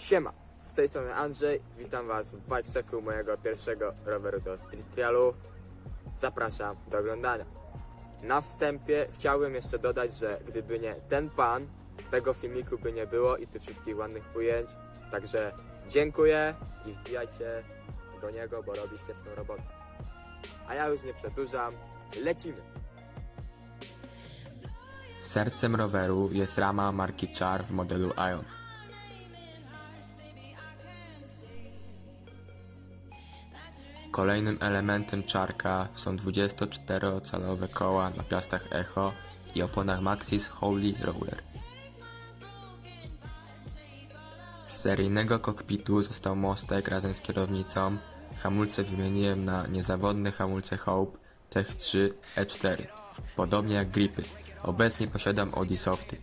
Siema, z tej strony Andrzej, witam was w bike checku mojego pierwszego roweru do street trialu. Zapraszam do oglądania. Na wstępie chciałbym jeszcze dodać, że gdyby nie ten pan, tego filmiku by nie było i tych wszystkich ładnych ujęć. Także dziękuję i wbijajcie do niego, bo robi świetną robotę. A ja już nie przedłużam, lecimy! Sercem roweru jest rama marki Char w modelu Ion. Kolejnym elementem Charka są 24-calowe koła na piastach Echo i oponach Maxxis Holy Roller. Z seryjnego kokpitu został mostek razem z kierownicą. Hamulce wymieniłem na niezawodne hamulce Hope Tech 3 E4, podobnie jak gripy. Obecnie posiadam Audi Softy.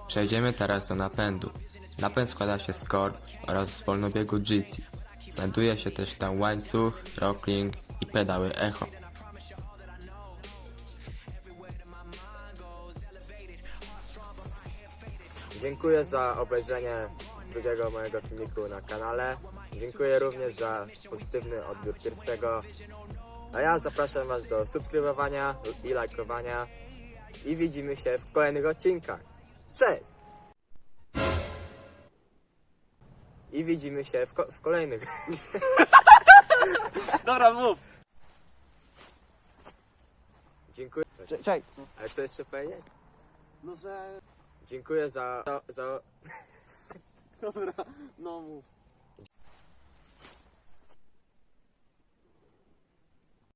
Przejdziemy teraz do napędu. Napęd składa się z korb oraz z wolnobiegu GC. Znajduje się też tam łańcuch, rockling i pedały Echo. Dziękuję za obejrzenie drugiego mojego filmiku na kanale. Dziękuję również za pozytywny odbiór pierwszego. A ja zapraszam was do subskrybowania i lajkowania. I widzimy się w kolejnych odcinkach. Cześć! I widzimy się w kolejnych. Dobra, mów! Dziękuję. Czekaj. Ale co jeszcze powiedzieć? No, że... Dziękuję za... Dobra, no mów.